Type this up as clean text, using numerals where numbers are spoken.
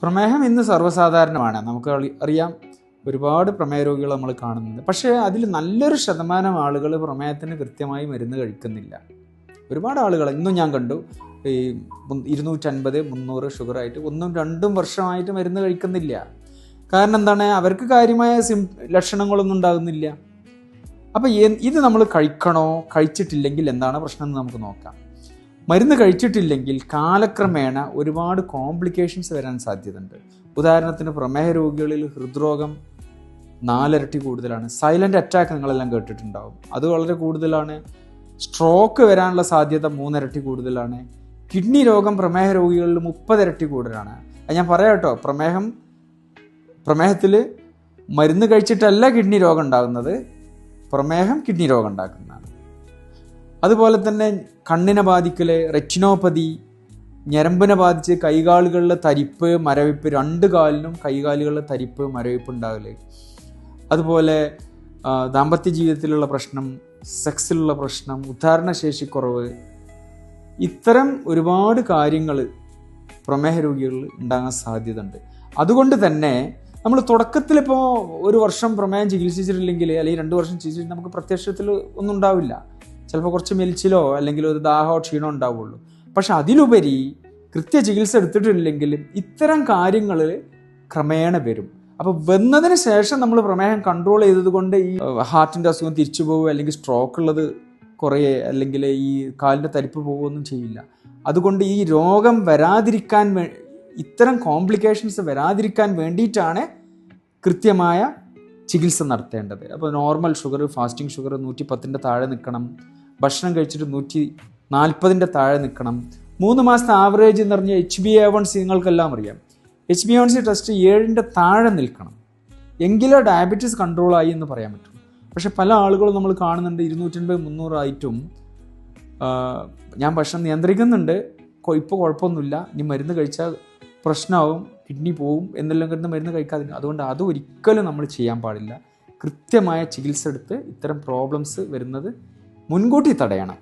പ്രമേഹം ഇന്ന് സർവ്വസാധാരണമാണ്. നമുക്ക് അറിയാം, ഒരുപാട് പ്രമേഹ രോഗികൾ നമ്മൾ കാണുന്നുണ്ട്. പക്ഷേ അതിൽ നല്ലൊരു ശതമാനം ആളുകൾ പ്രമേഹത്തിന് കൃത്യമായി മരുന്ന് കഴിക്കുന്നില്ല. ഒരുപാട് ആളുകൾ ഇന്നും ഞാൻ കണ്ടു, ഈ 250, 300 ഷുഗറായിട്ട് 1-2 വർഷമായിട്ട് മരുന്ന് കഴിക്കുന്നില്ല. കാരണം എന്താണ്? അവർക്ക് കാര്യമായ ലക്ഷണങ്ങളൊന്നും ഉണ്ടാകുന്നില്ല. അപ്പോൾ ഇത് നമ്മൾ കഴിക്കണോ, കഴിച്ചിട്ടില്ലെങ്കിൽ എന്താണ് പ്രശ്നം എന്ന് നമുക്ക് നോക്കാം. മരുന്ന് കഴിച്ചിട്ടില്ലെങ്കിൽ കാലക്രമേണ ഒരുപാട് കോംപ്ലിക്കേഷൻസ് വരാൻ സാധ്യതയുണ്ട്. ഉദാഹരണത്തിന് പ്രമേഹ രോഗികളിൽ ഹൃദ്രോഗം 4 ഇരട്ടി കൂടുതലാണ്. സൈലൻ്റ് അറ്റാക്ക് നിങ്ങളെല്ലാം കേട്ടിട്ടുണ്ടാവും, അത് വളരെ കൂടുതലാണ്. സ്ട്രോക്ക് വരാനുള്ള സാധ്യത 3 ഇരട്ടി കൂടുതലാണ്. കിഡ്നി രോഗം പ്രമേഹ രോഗികളിൽ 30 ഇരട്ടി കൂടുതലാണ്. അത് ഞാൻ പറയാം കേട്ടോ, പ്രമേഹത്തിൽ മരുന്ന് കഴിച്ചിട്ടല്ല കിഡ്നി രോഗം ഉണ്ടാകുന്നത്, പ്രമേഹം കിഡ്നി രോഗം ഉണ്ടാക്കുന്നതാണ്. അതുപോലെ തന്നെ കണ്ണിനെ ബാധിക്കൽ, റെറ്റിനോപ്പതി, ഞരമ്പിനെ ബാധിച്ച് കൈകാലുകളിലെ തരിപ്പ്, മരവിപ്പ്, 2 കാലിനും കൈകാലുകളിലെ തരിപ്പ്, മരവിപ്പ് ഉണ്ടാകൽ. അതുപോലെ ദാമ്പത്യ ജീവിതത്തിലുള്ള പ്രശ്നം, സെക്സിലുള്ള പ്രശ്നം, ഉദ്ധാരണശേഷിക്കുറവ്, ഇത്തരം ഒരുപാട് കാര്യങ്ങൾ പ്രമേഹ രോഗികളിൽ ഉണ്ടാകാൻ സാധ്യതയുണ്ട്. അതുകൊണ്ട് തന്നെ നമ്മൾ തുടക്കത്തിൽ ഇപ്പോൾ 1 വർഷം പ്രമേഹം ചികിത്സിച്ചിട്ടില്ലെങ്കിൽ, അല്ലെങ്കിൽ 2 വർഷം ചികിത്സിച്ചിട്ട് നമുക്ക് പ്രത്യക്ഷത്തിൽ ഒന്നും ഉണ്ടാവില്ല. ചിലപ്പോൾ കുറച്ച് മെലിച്ചിലോ അല്ലെങ്കിൽ ഒരു ദാഹമോ ക്ഷീണോ ഉണ്ടാവുള്ളൂ. പക്ഷെ അതിലുപരി ചികിത്സ എടുത്തിട്ടില്ലെങ്കിൽ ഇത്തരം കാര്യങ്ങൾ ക്രമേണ വരും. അപ്പോൾ വന്നതിന് ശേഷം നമ്മൾ പ്രമേഹം കൺട്രോൾ ചെയ്തതുകൊണ്ട് ഈ ഹാർട്ടിൻ്റെ അസുഖം തിരിച്ചു പോകുക, അല്ലെങ്കിൽ സ്ട്രോക്ക് ഉള്ളത് കുറയെ, അല്ലെങ്കിൽ ഈ കാലിൻ്റെ തരിപ്പ് പോവുകയൊന്നും ചെയ്യില്ല. അതുകൊണ്ട് ഈ രോഗം വരാതിരിക്കാൻ, ഇത്തരം കോംപ്ലിക്കേഷൻസ് വരാതിരിക്കാൻ വേണ്ടിയിട്ടാണ് കൃത്യമായ ചികിത്സ നടത്തേണ്ടത്. അപ്പോൾ നോർമൽ ഷുഗർ, ഫാസ്റ്റിംഗ് ഷുഗർ 110ൻ്റെ താഴെ നിൽക്കണം. ഭക്ഷണം കഴിച്ചിട്ട് 140ൻ്റെ താഴെ നിൽക്കണം. 3 മാസത്തെ ആവറേജ് എന്ന് പറഞ്ഞാൽ HbA1c നിങ്ങൾക്കെല്ലാം അറിയാം. HbA1c ടെസ്റ്റ് 7ൻ്റെ താഴെ നിൽക്കണം. എങ്കിലേ ഡയബറ്റീസ് കൺട്രോളായി എന്ന് പറയാൻ പറ്റും. പക്ഷെ പല ആളുകളും നമ്മൾ കാണുന്നുണ്ട് 250, 300 ആയിട്ടും ഞാൻ ഭക്ഷണം നിയന്ത്രിക്കുന്നുണ്ട്, ഇപ്പോൾ കുഴപ്പമൊന്നുമില്ല, ഇനി മരുന്ന് കഴിച്ചാൽ പ്രശ്നമാവും, കിഡ്നി പോവും എന്നെല്ലാം കരുതുന്ന മരുന്ന് കഴിക്കാതിരിക്കും. അതുകൊണ്ട് അത് ഒരിക്കലും നമ്മൾ ചെയ്യാൻ പാടില്ല. കൃത്യമായ ചികിത്സ എടുത്ത് ഇത്തരം പ്രോബ്ലംസ് വരുന്നത് മുൻകൂട്ടി തടയണം.